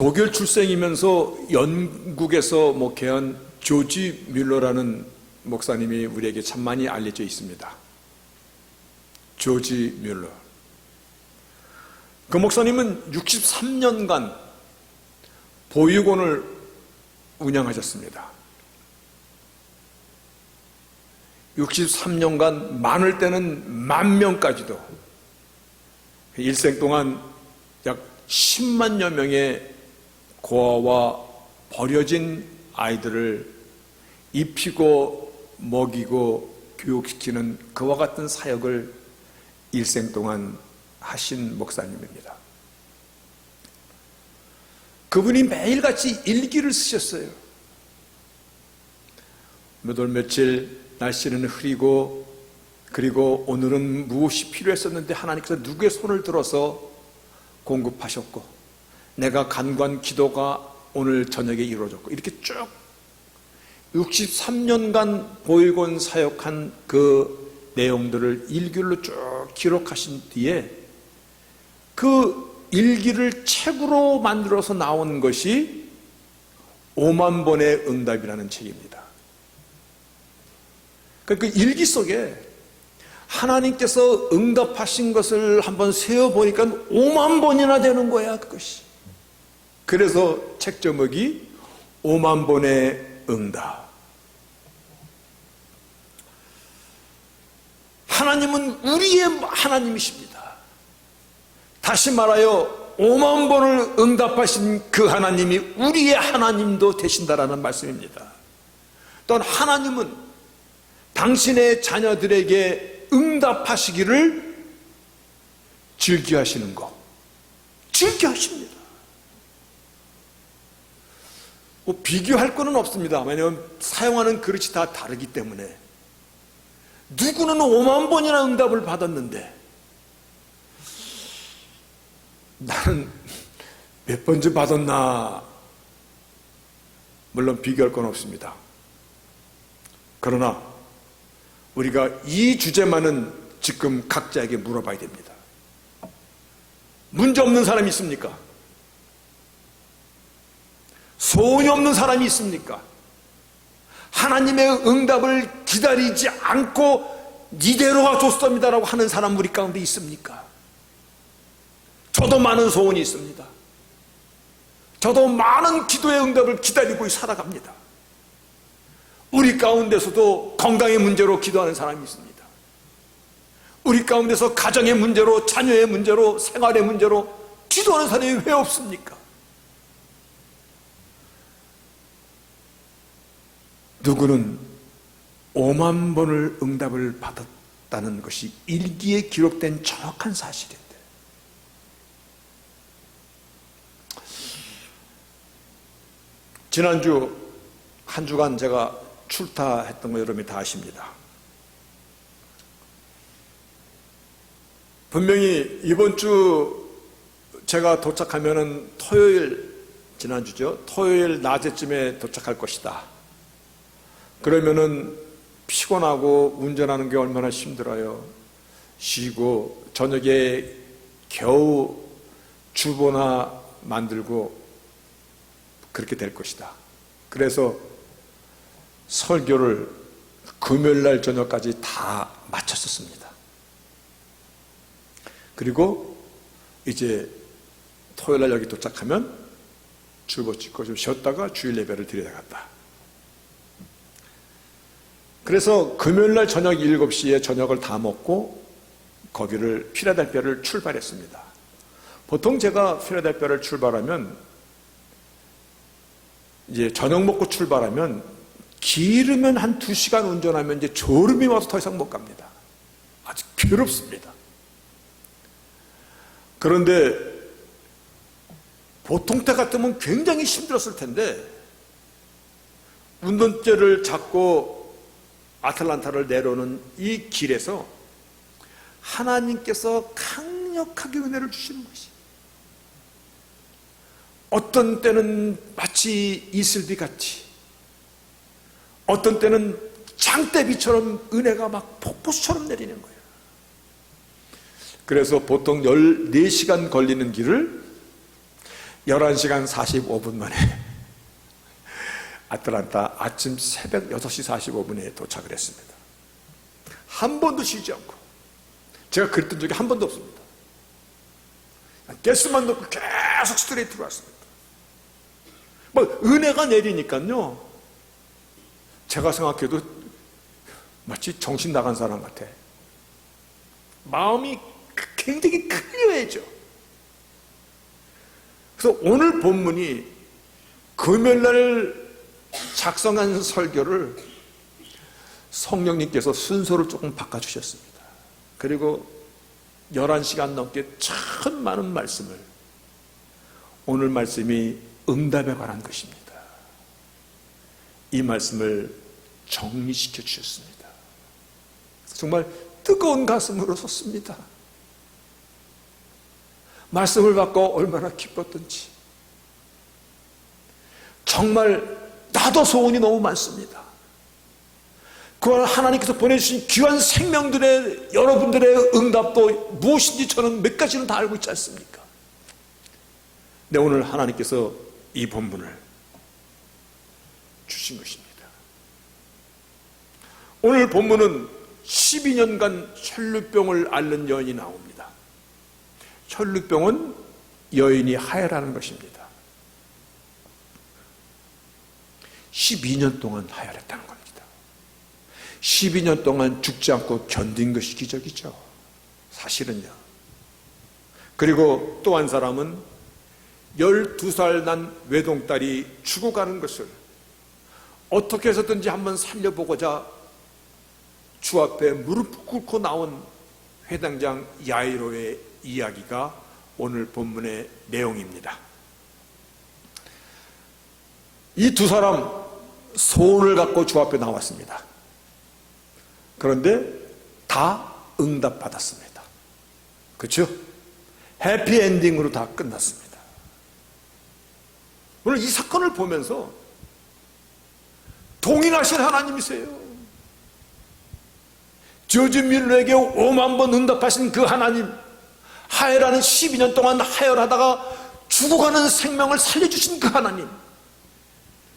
독일 출생이면서 영국에서 목회한 조지 뮬러라는 목사님이 우리에게 참 많이 알려져 있습니다. 조지 뮬러. 그 목사님은 63년간 보육원을 운영하셨습니다. 63년간 많을 때는 10,000명까지도 일생 동안 약 10만여 명의 고아와 버려진 아이들을 입히고 먹이고 교육시키는 그와 같은 사역을 일생 동안 하신 목사님입니다. 그분이 매일같이 일기를 쓰셨어요. 몇 월 며칠 날씨는 흐리고, 그리고 오늘은 무엇이 필요했었는데 하나님께서 누구의 손을 들어서 공급하셨고, 내가 간구한 기도가 오늘 저녁에 이루어졌고, 이렇게 쭉 63년간 보육원 사역한 그 내용들을 일기로 쭉 기록하신 뒤에 그 일기를 책으로 만들어서 나온 것이 5만 번의 응답이라는 책입니다. 그 일기 속에 하나님께서 응답하신 것을 한번 세어보니까 5만 번이나 되는 거야, 그것이. 그래서 책 제목이 5만 번의 응답. 하나님은 우리의 하나님이십니다. 다시 말하여 5만 번을 응답하신 그 하나님이 우리의 하나님도 되신다라는 말씀입니다. 또한 하나님은 당신의 자녀들에게 응답하시기를 즐겨하시는 것, 즐겨하십니다. 뭐 비교할 거는 없습니다. 왜냐하면 사용하는 그릇이 다 다르기 때문에. 누구는 5만 번이나 응답을 받았는데 나는 몇 번째 받았나? 물론 비교할 건 없습니다. 그러나 우리가 이 주제만은 지금 각자에게 물어봐야 됩니다. 문제 없는 사람이 있습니까? 소원이 없는 사람이 있습니까? 하나님의 응답을 기다리지 않고 이대로가 좋습니다라고 하는 사람 우리 가운데 있습니까? 저도 많은 소원이 있습니다. 저도 많은 기도의 응답을 기다리고 살아갑니다. 우리 가운데서도 건강의 문제로 기도하는 사람이 있습니다. 우리 가운데서 가정의 문제로, 자녀의 문제로, 생활의 문제로 기도하는 사람이 왜 없습니까? 누구는 5만 번을 응답을 받았다는 것이 일기에 기록된 정확한 사실인데, 지난주 한 주간 제가 출타했던 거 여러분이 다 아십니다. 분명히 이번 주 제가 도착하면은 토요일, 지난주죠, 토요일 낮에쯤에 도착할 것이다. 그러면은 피곤하고 운전하는 게 얼마나 힘들어요. 쉬고 저녁에 겨우 주보나 만들고 그렇게 될 것이다. 그래서 설교를 금요일날 저녁까지 다 마쳤었습니다. 그리고 이제 토요일날 여기 도착하면 주보 찍고 좀 쉬었다가 주일 예배를 드려야 갔다. 그래서 금요일날 저녁 7시에 저녁을 다 먹고 거기를 필라델피아를 출발했습니다. 보통 제가 필라델피아를 출발하면, 이제 저녁 먹고 출발하면 길으면 한 2시간 운전하면 이제 졸음이 와서 더 이상 못 갑니다. 아주 괴롭습니다. 그런데 보통 때 같으면 굉장히 힘들었을 텐데, 운전대를 잡고 아틀란타를 내려오는 이 길에서 하나님께서 강력하게 은혜를 주시는 것이, 어떤 때는 마치 이슬비같이, 어떤 때는 장대비처럼 은혜가 막 폭포수처럼 내리는 거예요. 그래서 보통 14시간 걸리는 길을 11시간 45분 만에 아틀란타 아침 새벽 6시 45분에 도착을 했습니다. 한 번도 쉬지 않고, 제가 그랬던 적이 한 번도 없습니다. 가스만 넣고 계속 스트레이트로 왔습니다. 뭐 은혜가 내리니까요, 제가 생각해도 마치 정신 나간 사람 같아. 마음이 굉장히 클리어해져. 그래서 오늘 본문이 금요일날 작성한 설교를 성령님께서 순서를 조금 바꿔주셨습니다. 그리고 11시간 넘게 참 많은 말씀을, 오늘 말씀이 응답에 관한 것입니다. 이 말씀을 정리시켜 주셨습니다. 정말 뜨거운 가슴으로 섰습니다. 말씀을 받고 얼마나 기뻤던지. 정말 나도 소원이 너무 많습니다. 그걸 하나님께서 보내주신 귀한 생명들의, 여러분들의 응답도 무엇인지 저는 몇 가지는 다 알고 있지 않습니까? 근데 오늘 하나님께서 이 본문을 주신 것입니다. 오늘 본문은 12년간 혈루병을 앓는 여인이 나옵니다. 혈루병은 여인이 하혈하는 것입니다. 12년 동안 하혈했다는 겁니다. 12년 동안 죽지 않고 견딘 것이 기적이죠. 사실은요. 그리고 또 한 사람은 12살 난 외동딸이 죽어가는 것을 어떻게 해서든지 한번 살려보고자 주 앞에 무릎 꿇고 나온 회당장 야이로의 이야기가 오늘 본문의 내용입니다. 이 두 사람 소원을 갖고 주 앞에 나왔습니다. 그런데 다 응답받았습니다. 그렇죠? 해피엔딩으로 다 끝났습니다. 오늘 이 사건을 보면서 동일하신 하나님이세요. 조지 밀러에게 5만 번 응답하신 그 하나님, 하혈하는 12년 동안 하혈하다가 죽어가는 생명을 살려주신 그 하나님,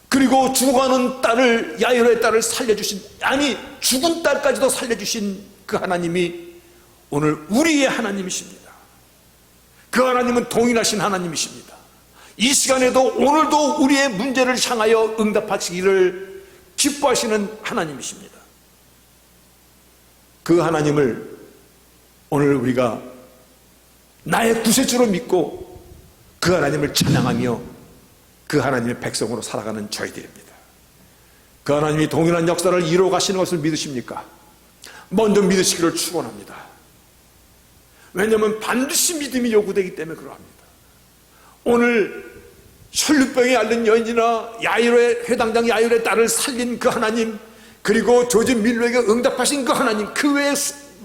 그리고 죽어가는 딸을, 야이로의 딸을 살려주신, 아니 죽은 딸까지도 살려주신 그 하나님이 오늘 우리의 하나님이십니다. 그 하나님은 동일하신 하나님이십니다. 이 시간에도 오늘도 우리의 문제를 향하여 응답하시기를 기뻐하시는 하나님이십니다. 그 하나님을 오늘 우리가 나의 구세주로 믿고 그 하나님을 찬양하며 그 하나님의 백성으로 살아가는 저희들입니다. 그 하나님이 동일한 역사를 이루어 가시는 것을 믿으십니까? 먼저 믿으시기를 축원합니다. 왜냐하면 반드시 믿음이 요구되기 때문에 그러합니다. 오늘 혈루병에 앓는 여인이나 야이로의 회당장 야이로의 딸을 살린 그 하나님, 그리고 조지 밀러에게 응답하신 그 하나님, 그 외에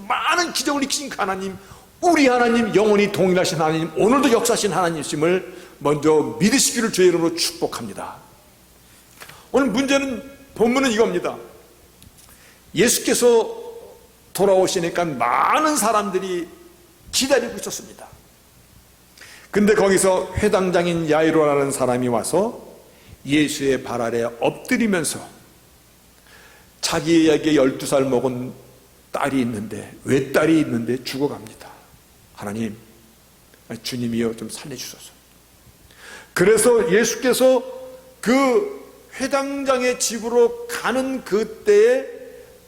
많은 기적을 일으키신 그 하나님, 우리 하나님, 영원히 동일하신 하나님, 오늘도 역사하신 하나님이심을 먼저 믿으시기를 주의 이름으로 축복합니다. 오늘 문제는, 본문은 이겁니다. 예수께서 돌아오시니까 많은 사람들이 기다리고 있었습니다. 근데 거기서 회당장인 야이로라는 사람이 와서 예수의 발 아래 엎드리면서 자기에게 12살 먹은 딸이 있는데, 외딸이 있는데 죽어갑니다. 하나님, 주님이여 좀 살려주소서. 그래서 예수께서 그 회당장의 집으로 가는 그때에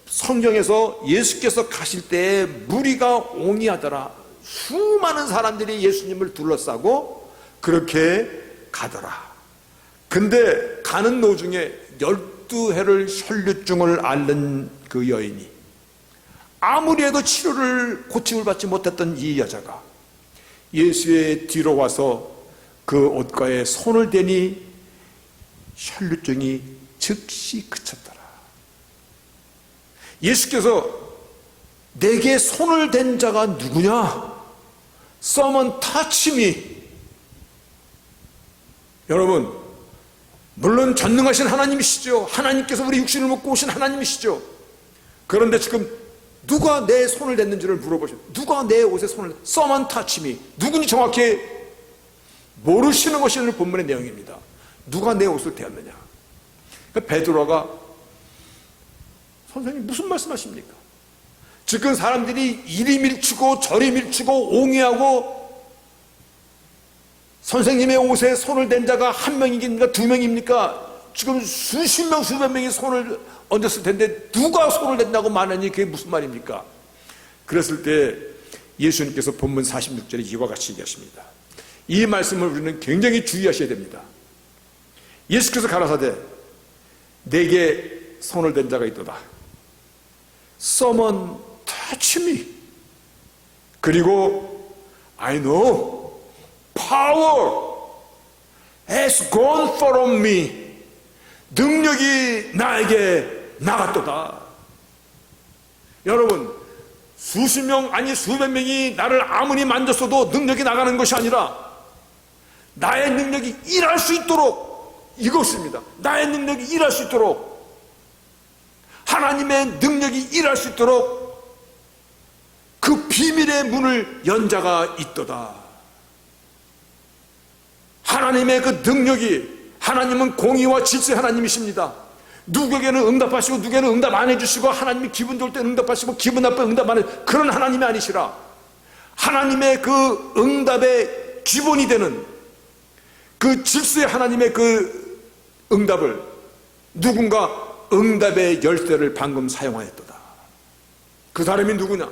성경에서 예수께서 가실 때에 무리가 옹이하더라. 수많은 사람들이 예수님을 둘러싸고 그렇게 가더라. 근데 가는 도중에 12해를 혈루증을 앓는 그 여인이, 아무리 해도 고침을 받지 못했던 이 여자가 예수의 뒤로 와서 그 옷가에 손을 대니 혈루증이 즉시 그쳤더라. 예수께서 내게 손을 댄 자가 누구냐? Someone touch me. 여러분, 물론 전능하신 하나님이시죠. 하나님께서 우리 육신을 먹고 오신 하나님이시죠. 그런데 지금 누가 내 손을 댔는지를 물어보셔. 누가 내 옷에 손을, Someone touch me. 누군지 정확히 모르시는 것이 오늘 본문의 내용입니다. 누가 내 옷을 대었느냐? 그러니까 베드로가 선생님 무슨 말씀하십니까? 지금 사람들이 이리 밀치고 저리 밀치고 옹이하고 선생님의 옷에 손을 댄 자가 한 명입니까? 두 명입니까? 지금 수십 명 수백 명이 손을 얹었을 텐데 누가 손을 댄다고 말하니 그게 무슨 말입니까? 그랬을 때 예수님께서 본문 46절에 이와 같이 얘기하십니다. 이 말씀을 우리는 굉장히 주의하셔야 됩니다. 예수께서 가라사대 내게 손을 댄 자가 있도다. Someone touch me. 그리고 I know power has gone from me. 능력이 나에게 나갔도다. 여러분, 수십 명 아니 수백 명이 나를 아무리 만졌어도 능력이 나가는 것이 아니라 나의 능력이 일할 수 있도록, 이것입니다. 나의 능력이 일할 수 있도록, 하나님의 능력이 일할 수 있도록 그 비밀의 문을 연 자가 있도다. 하나님의 그 능력이, 하나님은 공의와 질서의 하나님이십니다. 누구에게는 응답하시고 누구에게는 응답 안 해주시고, 하나님이 기분 좋을 때 응답하시고 기분 나쁠 때 응답 안 해주시고, 그런 하나님이 아니시라. 하나님의 그 응답의 기본이 되는 그 질서의 하나님의 그 응답을 누군가 응답의 열쇠를 방금 사용하였도다. 그 사람이 누구냐?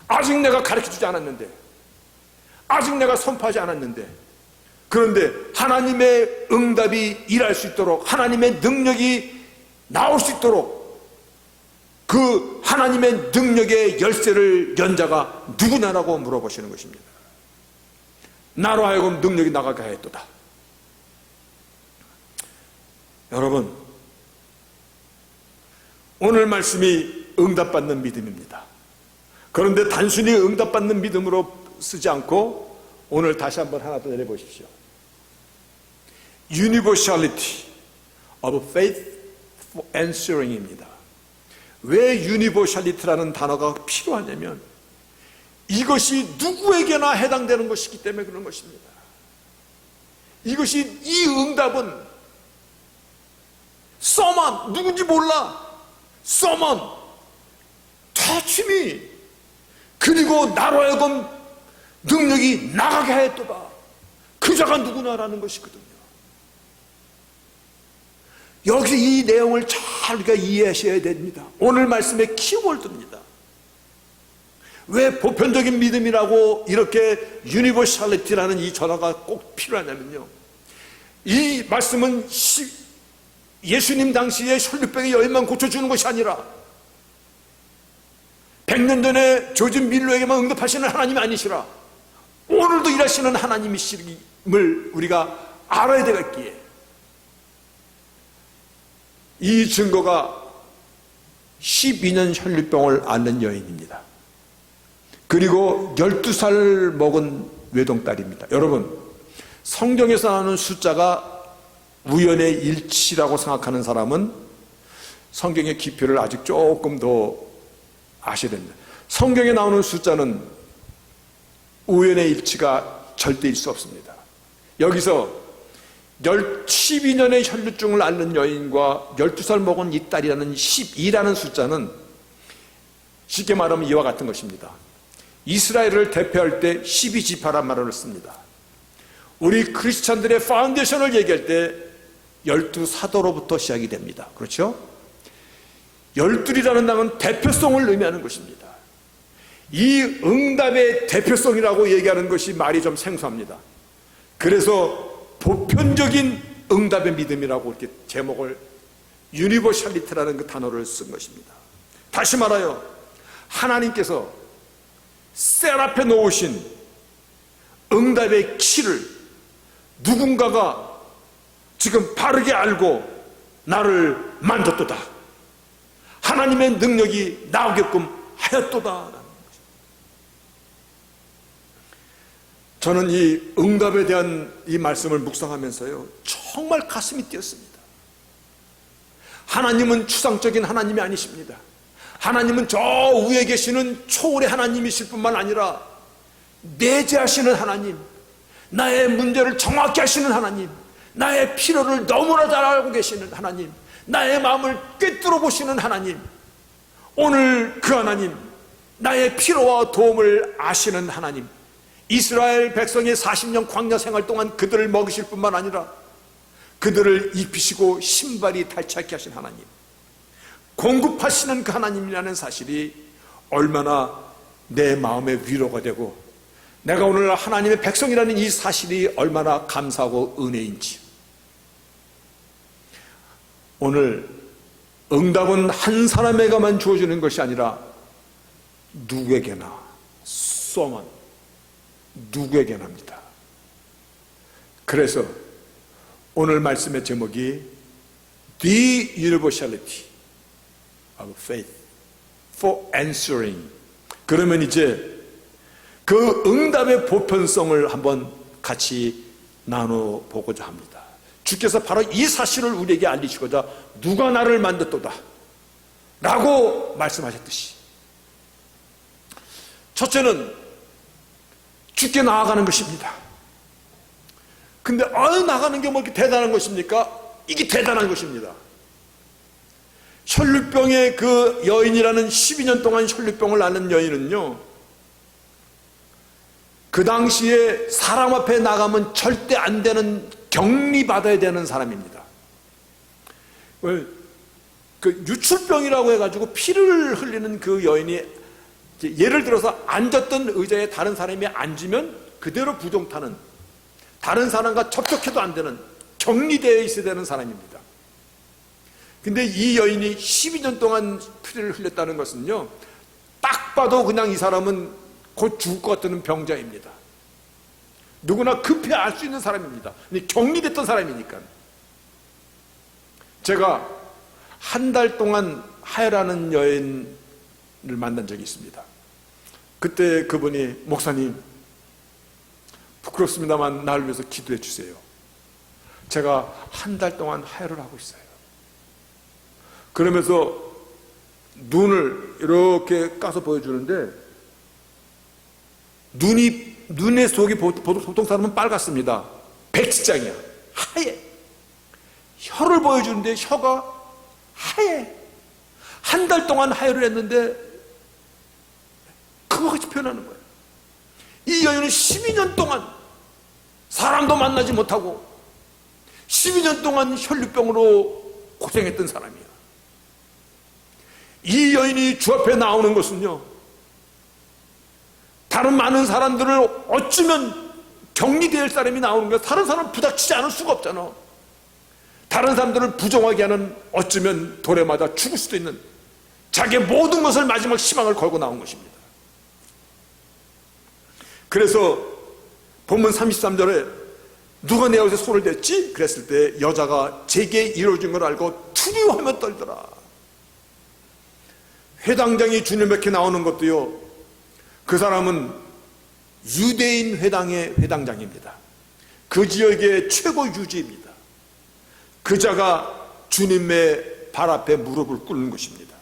아직 내가 가르쳐주지 않았는데, 아직 내가 선포하지 않았는데, 그런데 하나님의 응답이 일할 수 있도록, 하나님의 능력이 나올 수 있도록 그 하나님의 능력의 열쇠를 연 자가 누구냐라고 물어보시는 것입니다. 나로 하여금 능력이 나가게 하였도다. 여러분, 오늘 말씀이 응답받는 믿음입니다. 그런데 단순히 응답받는 믿음으로 쓰지 않고 오늘 다시 한번 하나 더 내려보십시오. Universality of faith for answering입니다. 왜 Universality라는 단어가 필요하냐면 이것이 누구에게나 해당되는 것이기 때문에 그런 것입니다. 이것이, 이 응답은 someone, 누군지 몰라, someone touch me, 그리고 나로 하여금 능력이 나가게 하였도다. 그 자가 누구나라는 것이거든요. 여기 이 내용을 잘 우리가 이해하셔야 됩니다. 오늘 말씀의 키워드입니다. 왜 보편적인 믿음이라고 이렇게 유니버셜리티라는 이 전화가 꼭 필요하냐면요, 이 말씀은 예수님 당시에 혈류병의 여인만 고쳐주는 것이 아니라 100년 전에 조지 밀러에게만 응답하시는 하나님이 아니시라 오늘도 일하시는 하나님이심을 우리가 알아야 되겠기에, 이 증거가 12년 혈류병을 앓는 여인입니다. 그리고 12살 먹은 외동딸입니다. 여러분, 성경에서 나오는 숫자가 우연의 일치라고 생각하는 사람은 성경의 깊이를 아직 조금 더 아셔야 됩니다. 성경에 나오는 숫자는 우연의 일치가 절대일 수 없습니다. 여기서 12년의 혈류증을 앓는 여인과 12살 먹은 이 딸이라는 12라는 숫자는 쉽게 말하면 이와 같은 것입니다. 이스라엘을 대표할 때 12지파란 말을 씁니다. 우리 크리스찬들의 파운데이션을 얘기할 때 12사도로부터 시작이 됩니다. 그렇죠? 12이라는 단어는 대표성을 의미하는 것입니다. 이 응답의 대표성이라고 얘기하는 것이 말이 좀 생소합니다. 그래서 보편적인 응답의 믿음이라고 이렇게 제목을 유니버셜리티라는 그 단어를 쓴 것입니다. 다시 말하여 하나님께서 셀 앞에 놓으신 응답의 키를 누군가가 지금 바르게 알고 나를 만졌도다, 하나님의 능력이 나오게끔 하였도다. 저는 이 응답에 대한 이 말씀을 묵상하면서요, 정말 가슴이 뛰었습니다. 하나님은 추상적인 하나님이 아니십니다. 하나님은 저 위에 계시는 초월의 하나님이실 뿐만 아니라 내재하시는 하나님, 나의 문제를 정확히 하시는 하나님, 나의 필요를 너무나 잘 알고 계시는 하나님, 나의 마음을 꿰뚫어 보시는 하나님, 오늘 그 하나님, 나의 필요와 도움을 아시는 하나님, 이스라엘 백성의 40년 광야 생활 동안 그들을 먹이실 뿐만 아니라 그들을 입히시고 신발이 닳지 않게 하신 하나님, 공급하시는 그 하나님이라는 사실이 얼마나 내 마음의 위로가 되고 내가 오늘 하나님의 백성이라는 이 사실이 얼마나 감사하고 은혜인지. 오늘 응답은 한 사람에게만 주어지는 것이 아니라 누구에게나, someone, 누구에게나 합니다. 그래서 오늘 말씀의 제목이 The Universality of Faith for Answering. 그러면 이제 그 응답의 보편성을 한번 같이 나눠보고자 합니다. 주께서 바로 이 사실을 우리에게 알리시고자 누가 나를 만졌도다 라고 말씀하셨듯이, 첫째는 주께 나아가는 것입니다. 근데 나가는 게 뭐 이렇게 대단한 것입니까? 이게 대단한 것입니다. 혈루병의 그 여인이라는 12년 동안 혈루병을 앓는 여인은요, 그 당시에 사람 앞에 나가면 절대 안 되는, 격리받아야 되는 사람입니다. 그 유출병이라고 해가지고 피를 흘리는 그 여인이, 예를 들어서 앉았던 의자에 다른 사람이 앉으면 그대로 부정타는, 다른 사람과 접촉해도 안 되는, 격리되어 있어야 되는 사람입니다. 근데 이 여인이 12년 동안 피를 흘렸다는 것은요, 딱 봐도 그냥 이 사람은 곧 죽을 것 같은 병자입니다. 누구나 급히 알 수 있는 사람입니다. 격리됐던 사람이니까. 제가 한 달 동안 하혈하는 여인을 만난 적이 있습니다. 그때 그분이, 목사님 부끄럽습니다만 나를 위해서 기도해 주세요. 제가 한 달 동안 하혈을 하고 있어요. 그러면서 눈을 이렇게 까서 보여주는데, 눈의 속이 보통 사람은 빨갛습니다. 백지장이야. 하얘. 혀를 보여주는데 혀가 하얘. 한 달 동안 하혈을 했는데 그거 같이 표현하는 거예요. 이 여인은 12년 동안 사람도 만나지 못하고 12년 동안 혈루병으로 고생했던 사람이야. 이 여인이 주 앞에 나오는 것은요, 다른 많은 사람들을 어쩌면 격리될 사람이 나오는 거야. 다른 사람 부닥치지 않을 수가 없잖아. 다른 사람들을 부정하게 하는, 어쩌면 돌에 맞아 죽을 수도 있는, 자기의 모든 것을 마지막 희망을 걸고 나온 것입니다. 그래서 본문 33절에 누가 내 옷에 손을 댔지? 그랬을 때 여자가 제게 이루어진 걸 알고 두려워하며 떨더라. 회당장이 주님 앞에 나오는 것도요, 그 사람은 유대인 회당의 회당장입니다. 그 지역의 최고 유지입니다. 그 자가 주님의 발 앞에 무릎을 꿇는 것입니다.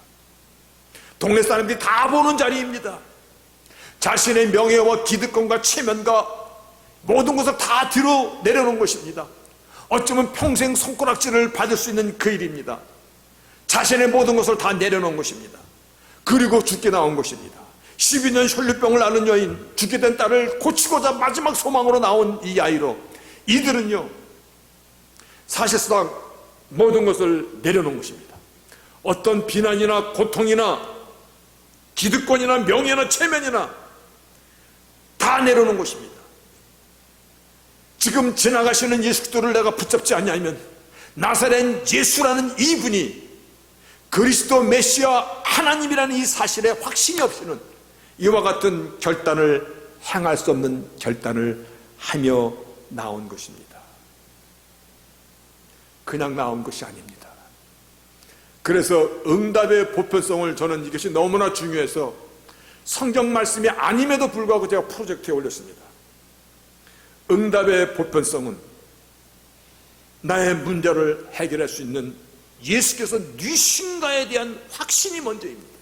동네 사람들이 다 보는 자리입니다. 자신의 명예와 기득권과 체면과 모든 것을 다 뒤로 내려놓은 것입니다. 어쩌면 평생 손가락질을 받을 수 있는 그 일입니다. 자신의 모든 것을 다 내려놓은 것입니다. 그리고 죽게 나온 것입니다. 12년 혈루병을 앓는 여인, 죽게 된 딸을 고치고자 마지막 소망으로 나온 이 아이로, 이들은요, 사실상 모든 것을 내려놓은 것입니다. 어떤 비난이나 고통이나 기득권이나 명예나 체면이나 다 내려놓은 것입니다. 지금 지나가시는 예수님을 내가 붙잡지 않냐면, 나사렛 예수라는 이분이 그리스도 메시아 하나님이라는 이 사실에 확신이 없이는 이와 같은 결단을 행할 수 없는 결단을 하며 나온 것입니다. 그냥 나온 것이 아닙니다. 그래서 응답의 보편성을, 저는 이것이 너무나 중요해서 성경 말씀이 아님에도 불구하고 제가 프로젝트에 올렸습니다. 응답의 보편성은 나의 문제를 해결할 수 있는 예수께서 누신가에 대한 확신이 먼저입니다.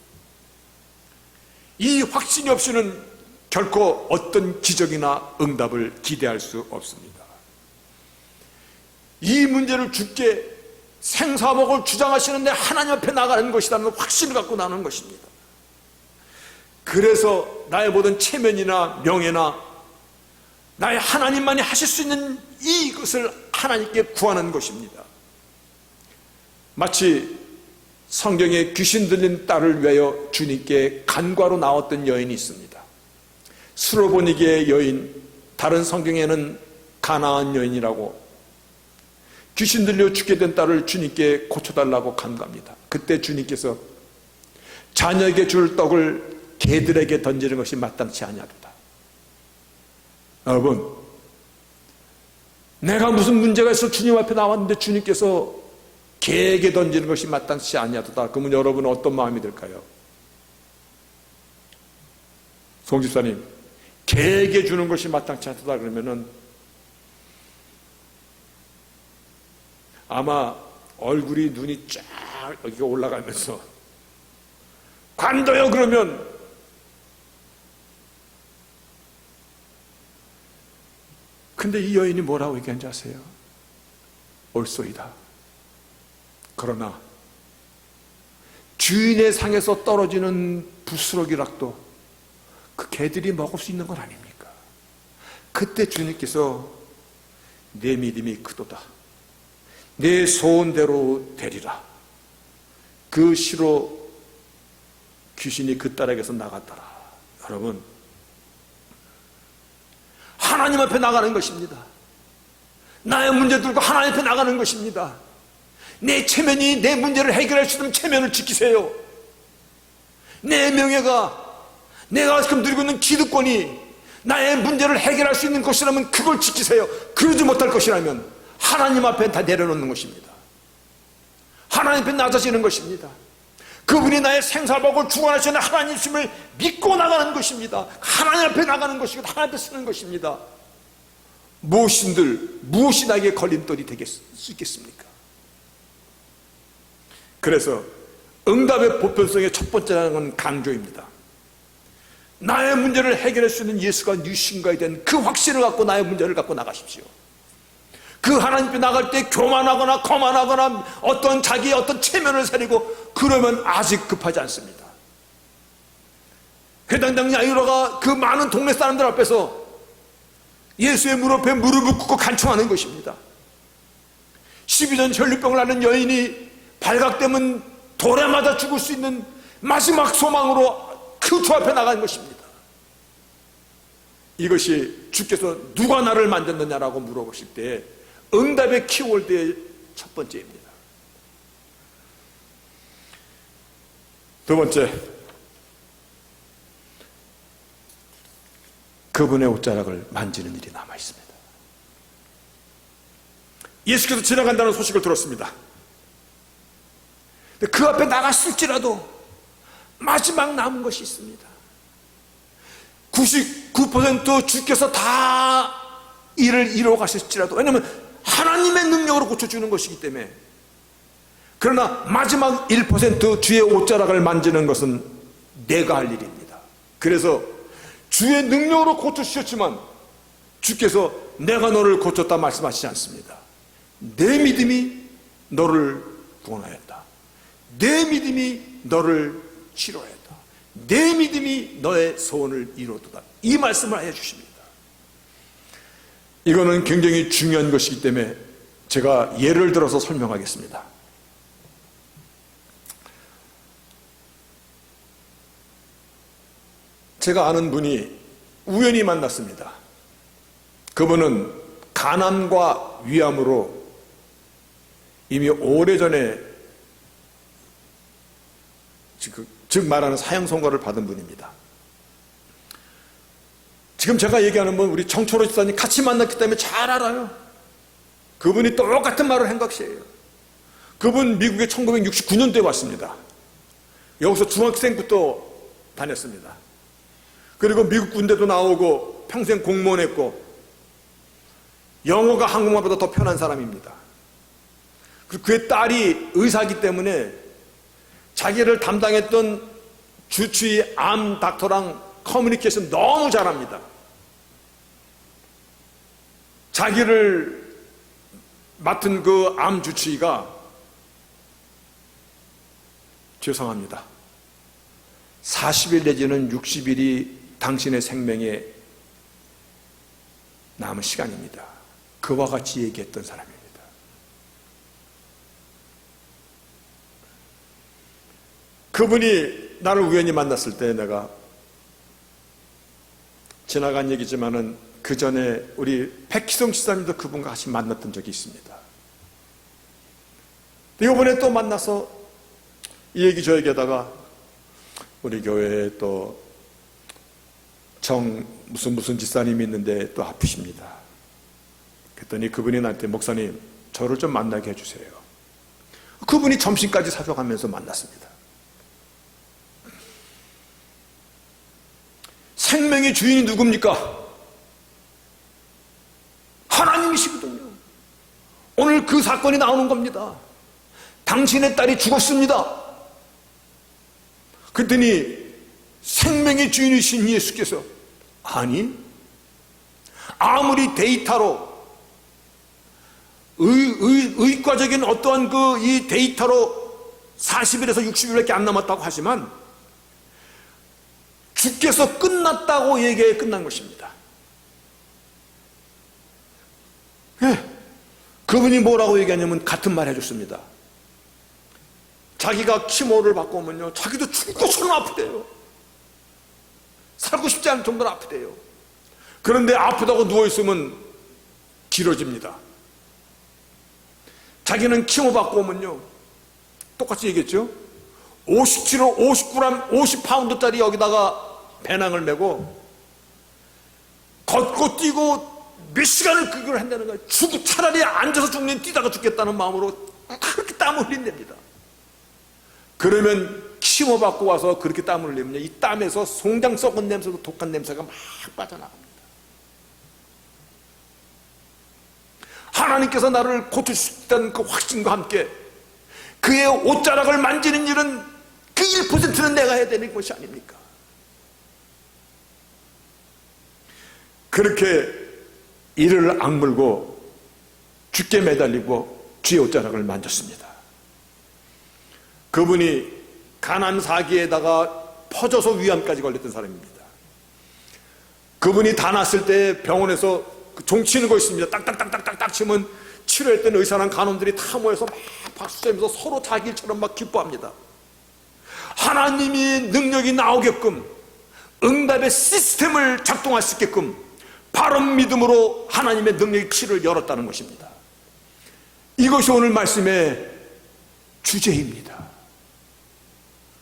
이 확신이 없이는 결코 어떤 기적이나 응답을 기대할 수 없습니다. 이 문제를 주께 생사복을 주장하시는데 하나님 앞에 나가는 것이라는 확신을 갖고 나가는 것입니다. 그래서 나의 모든 체면이나 명예나 나의 하나님만이 하실 수 있는 이것을 하나님께 구하는 것입니다. 마치 성경에 귀신 들린 딸을 위하여 주님께 간과로 나왔던 여인이 있습니다. 수로보니게의 여인, 다른 성경에는 가나안 여인이라고, 귀신 들려 죽게 된 딸을 주님께 고쳐달라고 간구합니다. 그때 주님께서 자녀에게 줄 떡을 개들에게 던지는 것이 마땅치 아니하도다. 여러분, 내가 무슨 문제가 있어 주님 앞에 나왔는데 주님께서 개에게 던지는 것이 마땅치 아니하도다. 그러면 여러분은 어떤 마음이 들까요? 송 집사님, 개에게 주는 것이 마땅치 않다 그러면은 아마 얼굴이 눈이 쫙 여기가 올라가면서 관둬요 그러면 근데 이 여인이 뭐라고 얘기한지 아세요? 옳소이다. 그러나 주인의 상에서 떨어지는 부스러기락도 그 개들이 먹을 수 있는 건 아닙니까? 그때 주님께서 내 믿음이 크도다. 내 소원대로 되리라. 그 시로 귀신이 그 딸에게서 나갔더라. 여러분, 하나님 앞에 나가는 것입니다. 나의 문제 들고 하나님 앞에 나가는 것입니다. 내 체면이 내 문제를 해결할 수 있는 체면을 지키세요. 내 명예가, 내가 지금 누리고 있는 기득권이 나의 문제를 해결할 수 있는 것이라면 그걸 지키세요. 그러지 못할 것이라면 하나님 앞에 다 내려놓는 것입니다. 하나님 앞에 낮아지는 것입니다. 그분이 나의 생사복을 주관하시는 하나님이심을 믿고 나가는 것입니다. 하나님 앞에 나가는 것이고 하나님 앞에 쓰는 것입니다. 무엇이 나에게 걸림돌이 될 수 있겠습니까? 그래서 응답의 보편성의 첫 번째라는 건 강조입니다. 나의 문제를 해결할 수 있는 예수가 누구신가에 대한 그 확신을 갖고 나의 문제를 갖고 나가십시오. 그 하나님 앞에 나갈 때 교만하거나 거만하거나 어떤 자기의 어떤 체면을 사리고 그러면 아직 급하지 않습니다. 회당장 야이로가 그 많은 동네 사람들 앞에서 예수의 무릎에 무릎을 꿇고 간청하는 것입니다. 12년 혈류병을 앓는 여인이 발각되면 돌에 맞아 죽을 수 있는 마지막 소망으로 그 주 앞에 나간 것입니다. 이것이 주께서 누가 나를 만졌느냐라고 물어보실 때 응답의 키워드의 첫 번째입니다. 두 번째, 그분의 옷자락을 만지는 일이 남아 있습니다. 예수께서 지나간다는 소식을 들었습니다. 그 앞에 나갔을지라도 마지막 남은 것이 있습니다. 99% 주께서 다 일을 이루어 가실지라도, 왜냐하면 하나님의 능력으로 고쳐주는 것이기 때문에. 그러나 마지막 1% 주의 옷자락을 만지는 것은 내가 할 일입니다. 그래서 주의 능력으로 고쳐주셨지만 주께서 내가 너를 고쳤다 말씀하시지 않습니다. 내 믿음이 너를 구원하였다. 내 믿음이 너를 치료하였다. 내 믿음이 너의 소원을 이루었다. 이 말씀을 해주십니다. 이거는 굉장히 중요한 것이기 때문에 제가 예를 들어서 설명하겠습니다. 제가 아는 분이 우연히 만났습니다. 그분은 가난과 위암으로 이미 오래전에 즉 말하는 사형 선고를 받은 분입니다. 지금 제가 얘기하는 분 우리 정초로 집사님 같이 만났기 때문에 잘 알아요. 그분이 똑같은 말을 한 것이에요. 그분 미국에 1969년도에 왔습니다. 여기서 중학생부터 다녔습니다. 그리고 미국 군대도 나오고 평생 공무원했고 영어가 한국말보다 더 편한 사람입니다. 그리고 그의 딸이 의사이기 때문에 자기를 담당했던 주치의 암 닥터랑 커뮤니케이션 너무 잘합니다. 자기를 맡은 그 암 주치의가 죄송합니다, 40일 내지는 60일이 당신의 생명에 남은 시간입니다. 그와 같이 얘기했던 사람입니다. 그분이 나를 우연히 만났을 때 내가 지나간 얘기지만은 그 전에 우리 백희성 지사님도 그분과 같이 만났던 적이 있습니다. 이번에 또 만나서 이 얘기 저 얘기하다가 우리 교회에 또 무슨 지사님이 있는데 또 아프십니다. 그랬더니 그분이 나한테 목사님 저를 좀 만나게 해주세요. 그분이 점심까지 사줘가면서 만났습니다. 생명의 주인이 누굽니까? 하나님이시거든요. 오늘 그 사건이 나오는 겁니다. 당신의 딸이 죽었습니다. 그랬더니 생명의 주인이신 예수께서 아니, 아무리 데이터로 의과적인 어떠한 이 데이터로 40일에서 60일밖에 안 남았다고 하지만 주께서 끝났다고 얘기해 끝난 것입니다. 네. 그분이 뭐라고 얘기하냐면 같은 말 해줬습니다. 자기가 키모를 받고 오면요, 자기도 죽고서는 아프대요. 살고 싶지 않을 정도로 아프대요. 그런데 아프다고 누워있으면 길어집니다. 자기는 키모 받고 오면요, 똑같이 얘기했죠. 50kg, 50g, 50파운드짜리 여기다가 배낭을 메고 걷고 뛰고 몇 시간을 그걸 한다는 거예요. 차라리 앉아서 죽는 뛰다가 죽겠다는 마음으로 그렇게 땀을 흘린답니다. 그러면 키모 받고 와서 그렇게 땀을 흘리면 이 땀에서 송장 썩은 냄새도 독한 냄새가 막 빠져나갑니다. 하나님께서 나를 고쳐주셨다는 그 확신과 함께 그의 옷자락을 만지는 일은 그 1%는 내가 해야 되는 것이 아닙니까? 그렇게 이를 악물고 죽게 매달리고 주의 옷자락을 만졌습니다. 그분이 가난 사기에다가 퍼져서 위암까지 걸렸던 사람입니다. 그분이 다 났을 때 병원에서 종 치는 거 있습니다. 딱딱딱딱딱 치면 치료했던 의사랑 간호들이 다 모여서 막 박수 치면서 서로 자기 일처럼 막 기뻐합니다. 하나님이 능력이 나오게끔 응답의 시스템을 작동할 수 있게끔 바른 믿음으로 하나님의 능력의 키를 열었다는 것입니다. 이것이 오늘 말씀의 주제입니다.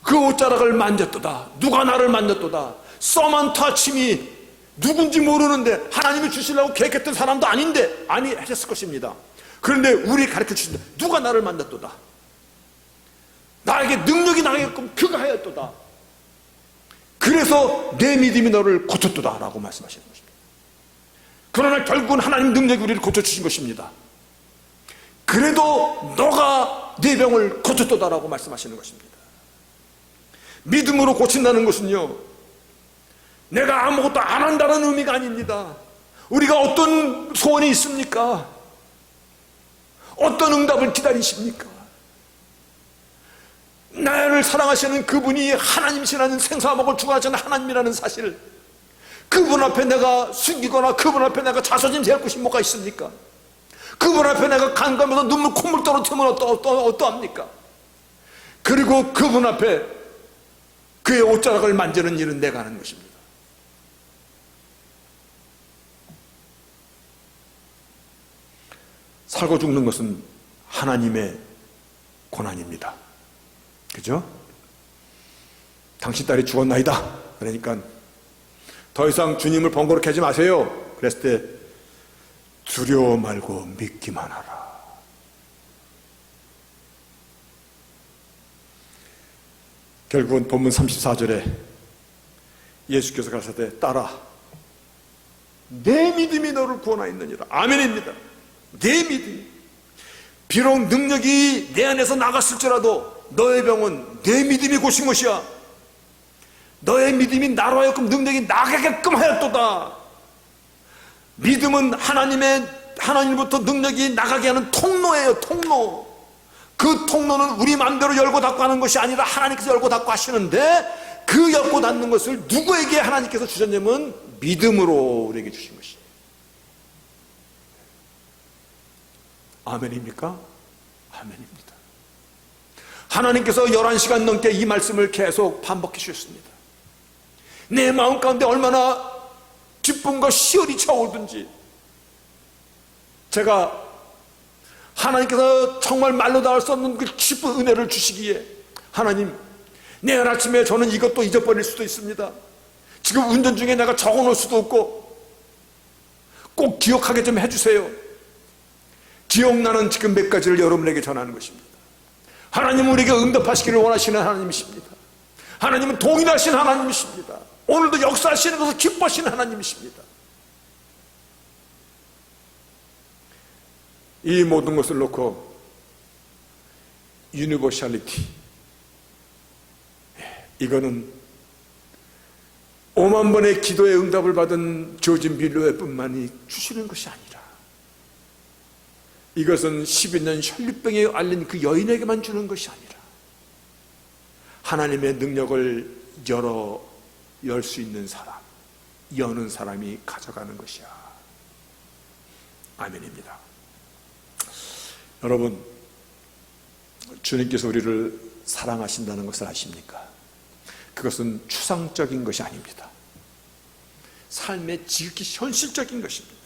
그 옷자락을 만졌도다. 누가 나를 만졌도다. 썸한 터치미 누군지 모르는데 하나님이 주시려고 계획했던 사람도 아닌데 아니 하셨을 것입니다. 그런데 우리 가르쳐 주신다. 누가 나를 만졌도다. 나에게 능력이 나게끔 그가 하였도다. 그래서 내 믿음이 너를 고쳤도다 라고 말씀하시는 것입니다. 그러나 결국은 하나님 능력이 우리를 고쳐주신 것입니다. 그래도 너가 내 병을 고쳤도다 라고 말씀하시는 것입니다. 믿음으로 고친다는 것은요, 내가 아무것도 안 한다는 의미가 아닙니다. 우리가 어떤 소원이 있습니까? 어떤 응답을 기다리십니까? 나를 사랑하시는 그분이 하나님이시라는 생사복을 주관하시는 하나님이라는 사실, 그분 앞에 내가 숨기거나 그분 앞에 내가 자존심 세울 것이 뭐가 있습니까? 그분 앞에 내가 간과하면서 눈물 콧물 떨어뜨리면 어떠합니까? 그리고 그분 앞에 그의 옷자락을 만지는 일은 내가 하는 것입니다. 살고 죽는 것은 하나님의 고난입니다. 그죠? 당신 딸이 죽었나이다. 그러니까 더 이상 주님을 번거롭게 하지 마세요. 그랬을 때 두려워 말고 믿기만 하라. 결국은 본문 34절에 예수께서 가라사대 딸아 내 믿음이 너를 구원하였느니라. 아멘입니다. 내 믿음이 비록 능력이 내 안에서 나갔을지라도 너의 병은 내 믿음이 고친 것이야. 너의 믿음이 나로 하여금 능력이 나가게끔 하였도다. 믿음은 하나님부터 능력이 나가게 하는 통로예요. 통로. 그 통로는 우리 마음대로 열고 닫고 하는 것이 아니라 하나님께서 열고 닫고 하시는데, 그 열고 닫는 것을 누구에게 하나님께서 주셨냐면 믿음으로 우리에게 주신 것이에요. 아멘입니까? 아멘입니다. 하나님께서 11시간 넘게 이 말씀을 계속 반복해 주셨습니다. 내 마음 가운데 얼마나 기쁨과 시열이 차오르든지, 제가 하나님께서 정말 말로 닿을 수 없는 그 기쁜 은혜를 주시기에, 하나님, 내일 아침에 저는 이것도 잊어버릴 수도 있습니다. 지금 운전 중에 내가 적어놓을 수도 없고, 꼭 기억하게 좀 해주세요. 기억나는 지금 몇 가지를 여러분에게 전하는 것입니다. 하나님은 우리에게 응답하시기를 원하시는 하나님이십니다. 하나님은 동일하신 하나님이십니다. 오늘도 역사하시는 것을 기뻐하시는 하나님이십니다. 이 모든 것을 놓고 유니버셜리티, 이거는 5만 번의 기도의 응답을 받은 조지 밀러의 뿐만이 주시는 것이 아니라, 이것은 12년 혈류병에 앓린 그 여인에게만 주는 것이 아니라 하나님의 능력을 열 수 있는 사람, 여는 사람이 가져가는 것이야. 아멘입니다. 여러분, 주님께서 우리를 사랑하신다는 것을 아십니까? 그것은 추상적인 것이 아닙니다. 삶의 지극히 현실적인 것입니다.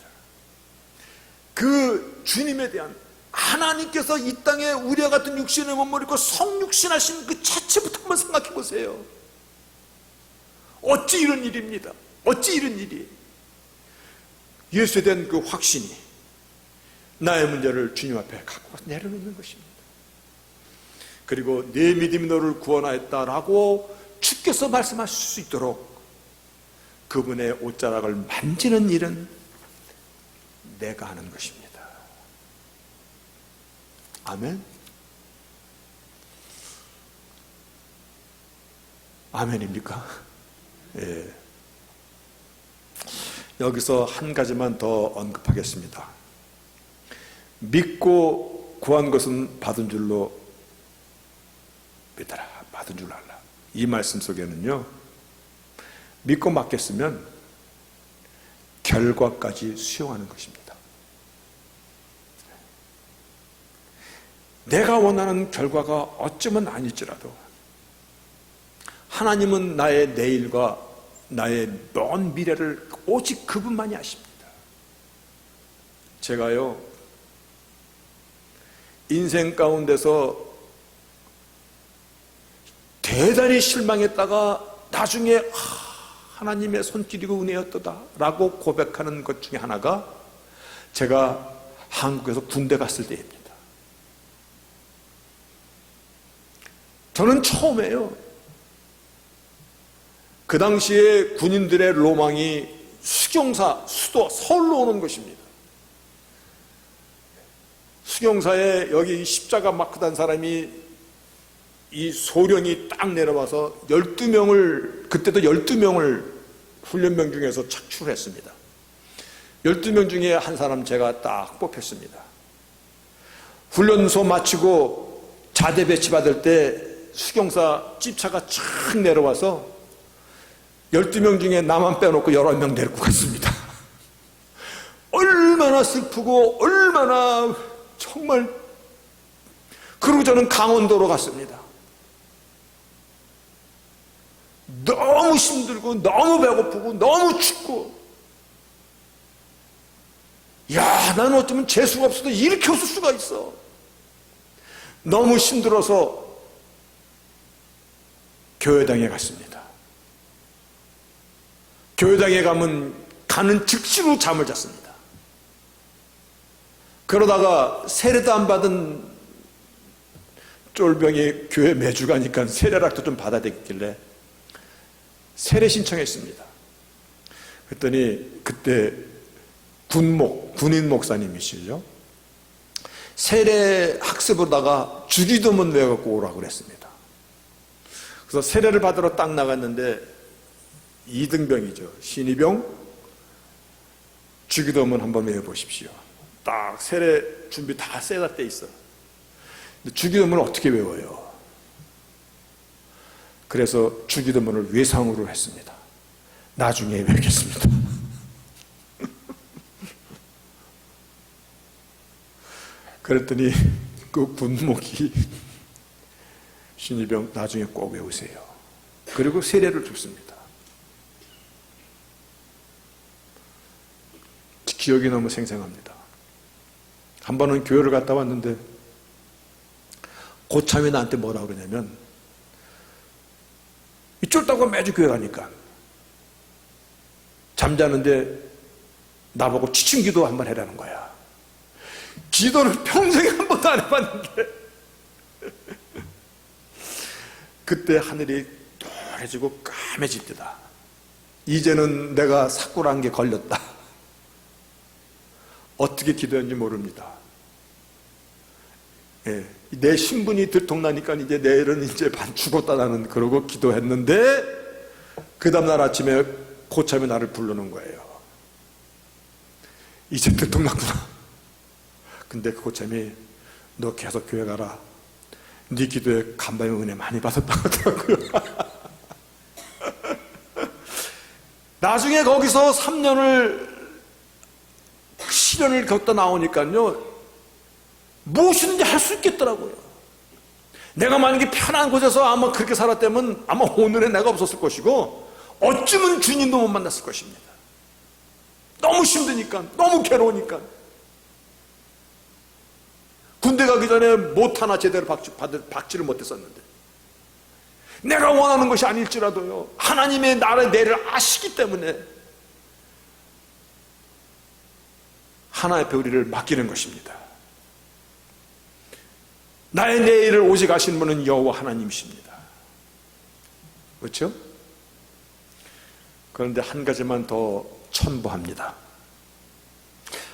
그 주님에 대한, 하나님께서 이 땅에 우리와 같은 육신의 몸을 입고 성육신하신 그 자체부터 한번 생각해 보세요. 어찌 이런 일입니다. 어찌 이런 일이. 예수에 대한 그 확신이 나의 문제를 주님 앞에 갖고 가서 내려놓는 것입니다. 그리고 내 믿음이 너를 구원하였다라고 주께서 말씀하실 수 있도록 그분의 옷자락을 만지는 일은 내가 하는 것입니다. 아멘? 아멘입니까? 예. 여기서 한 가지만 더 언급하겠습니다. 믿고 구한 것은 받은 줄로 믿어라. 받은 줄로 알라. 이 말씀 속에는요, 믿고 맡겼으면 결과까지 수용하는 것입니다. 내가 원하는 결과가 어쩌면 아닐지라도 하나님은 나의 내일과 나의 먼 미래를 오직 그분만이 아십니다. 제가요, 인생 가운데서 대단히 실망했다가 나중에 하나님의 손길이고 은혜였도다 라고 고백하는 것 중에 하나가 제가 한국에서 군대 갔을 때입니다. 저는 처음에요, 그 당시에 군인들의 로망이 수경사, 수도, 서울로 오는 것입니다. 수경사에 여기 십자가 마크 단 사람이, 이 소련이 딱 내려와서 12명을, 그때도 12명을 훈련병 중에서 착출했습니다. 12명 중에 한 사람 제가 딱 뽑혔습니다. 훈련소 마치고 자대 배치 받을 때 수경사 집차가 착 내려와서 12명 중에 나만 빼놓고 11명 데리고 갔습니다. 얼마나 슬프고 얼마나 정말. 그리고 저는 강원도로 갔습니다. 너무 힘들고 너무 배고프고 너무 춥고, 야, 나는 어쩌면 재수가 없어도 이렇게 웃을 수가 있어. 너무 힘들어서 교회당에 갔습니다. 교회당에 가는 즉시로 잠을 잤습니다. 그러다가 세례도 안 받은 쫄병이 교회 매주 가니까 세례락도 좀 받아야 되겠길래 세례 신청했습니다. 그랬더니 그때 군인 목사님이시죠. 세례 학습으로다가 주기도문 외워갖고 오라고 그랬습니다. 그래서 세례를 받으러 딱 나갔는데 이등병이죠. 신의병 주기도문 한번 외워보십시오. 딱 세례 준비 다 세다 돼 있어. 근데 주기도문을 어떻게 외워요? 그래서 주기도문을 외상으로 했습니다. 나중에 외우겠습니다. 그랬더니 그 군목이 신의병 나중에 꼭 외우세요. 그리고 세례를 줬습니다. 기억이 너무 생생합니다. 한 번은 교회를 갔다 왔는데 고참이 나한테 뭐라 그러냐면, 쫄다고 매주 교회 가니까 잠자는데 나보고 취침기도 한번 해라는 거야. 기도를 평생에 한 번도 안 해봤는데 그때 하늘이 노래지고 까매질 때다. 이제는 내가 사꾸란 게 걸렸다. 어떻게 기도했는지 모릅니다. 예, 내 신분이 들통나니까 이제 내일은 이제 반 죽었다 나는 그러고 기도했는데, 그 다음날 아침에 고참이 나를 부르는 거예요. 이제 들통났구나. 근데 그 고참이 너 계속 교회 가라. 네 기도에 간밤에 은혜 많이 받았다고 하더라고요. 나중에 거기서 3년을 시련을 겪다 나오니까요, 무엇이든지 할 수 있겠더라고요. 내가 만약에 편한 곳에서 아마 그렇게 살았다면 아마 오늘의 내가 없었을 것이고, 어쩌면 주님도 못 만났을 것입니다. 너무 힘드니까, 너무 괴로우니까. 군대 가기 전에 못 하나 제대로 받지를 못했었는데, 내가 원하는 것이 아닐지라도요, 하나님의 나라의 내를 아시기 때문에 하나 앞에 우리를 맡기는 것입니다. 나의 내일을 오직 아시는 분은 여호와 하나님이십니다. 그렇죠? 그런데 한 가지만 더 첨부합니다.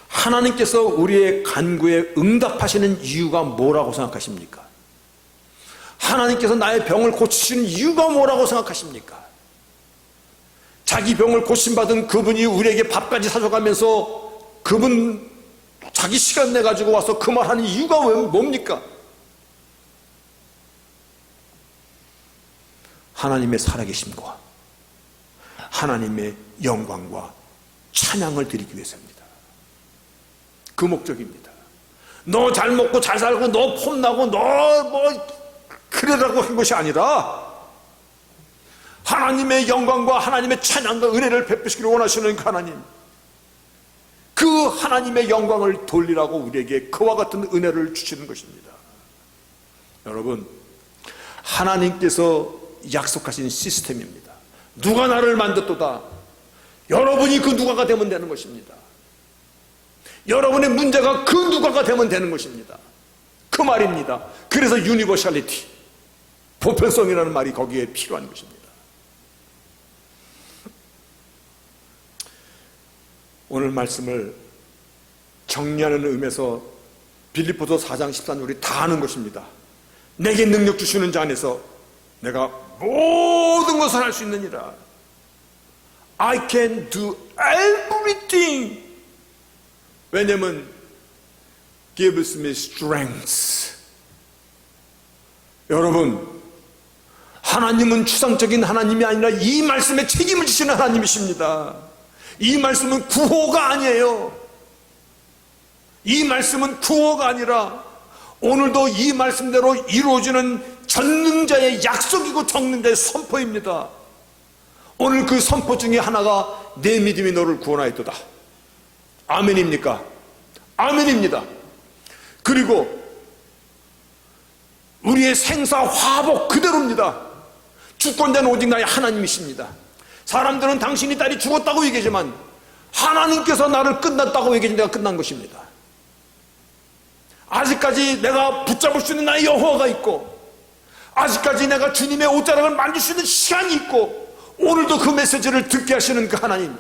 하나님께서 우리의 간구에 응답하시는 이유가 뭐라고 생각하십니까? 하나님께서 나의 병을 고치시는 이유가 뭐라고 생각하십니까? 자기 병을 고침받은 그분이 우리에게 밥까지 사줘가면서 그분 자기 시간 내가지고 와서 그 말하는 이유가 뭡니까? 하나님의 살아계심과 하나님의 영광과 찬양을 드리기 위해서입니다. 그 목적입니다. 너 잘 먹고 잘 살고 너 폼나고 너 뭐 그러라고 한 것이 아니라, 하나님의 영광과 하나님의 찬양과 은혜를 베푸시기를 원하시는 그 하나님, 그 하나님의 영광을 돌리라고 우리에게 그와 같은 은혜를 주시는 것입니다. 여러분, 하나님께서 약속하신 시스템입니다. 누가 나를 만졌도다. 여러분이 그 누가가 되면 되는 것입니다. 여러분의 문제가 그 누가가 되면 되는 것입니다. 그 말입니다. 그래서 유니버셜리티, 보편성이라는 말이 거기에 필요한 것입니다. 오늘 말씀을 정리하는 의미에서 빌립보서 4장 14절 우리 다 아는 것입니다. 내게 능력 주시는 자 안에서 내가 모든 것을 할 수 있느니라. I can do everything. 왜냐면 gives me strength. 여러분, 하나님은 추상적인 하나님이 아니라 이 말씀에 책임을 지시는 하나님이십니다. 이 말씀은 구호가 아니에요. 이 말씀은 구호가 아니라 오늘도 이 말씀대로 이루어지는 전능자의 약속이고 전능자의 선포입니다. 오늘 그 선포 중에 하나가 내 믿음이 너를 구원하였도다. 아멘입니까? 아멘입니다. 그리고 우리의 생사 화복 그대로입니다. 주권자는 오직 나의 하나님이십니다. 사람들은 당신이 딸이 죽었다고 얘기하지만 하나님께서 나를 끝났다고 얘기하면 내가 끝난 것입니다. 아직까지 내가 붙잡을 수 있는 나의 여호와가 있고, 아직까지 내가 주님의 옷자락을 만질 수 있는 시간이 있고, 오늘도 그 메시지를 듣게 하시는 그 하나님,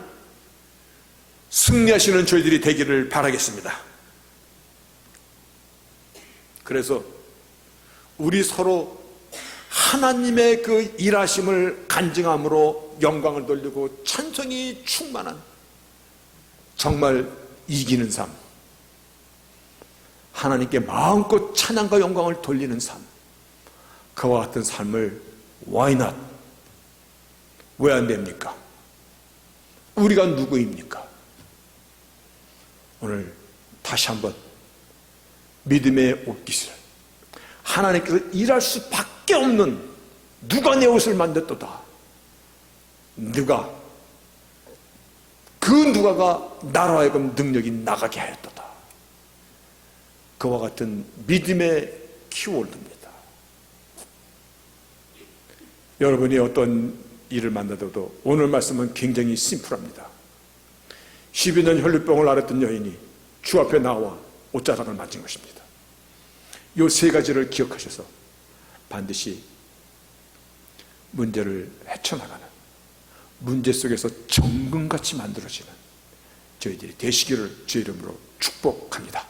승리하시는 저희들이 되기를 바라겠습니다. 그래서 우리 서로 하나님의 그 일하심을 간증함으로 돌리고 영광을 돌리고 찬송이 충만한 정말 이기는 삶, 하나님께 마음껏 찬양과 영광을 돌리는 삶, 그와 같은 삶을 why not? 왜 안 됩니까? 우리가 누구입니까? 오늘 다시 한번 믿음의 옷깃을, 하나님께서 일할 수밖에 없는, 누가 내 옷을 만졌도다, 그 누가가 나로 하여금 능력이 나가게 하였도다. 그와 같은 믿음의 키워드입니다. 여러분이 어떤 일을 만나도 오늘 말씀은 굉장히 심플합니다. 12년 혈류병을 앓았던 여인이 주 앞에 나와 옷자락을 만진 것입니다. 이 세 가지를 기억하셔서 반드시 문제를 헤쳐나가는, 문제 속에서 정금같이 만들어지는 저희들이 되시기를 주의 이름으로 축복합니다.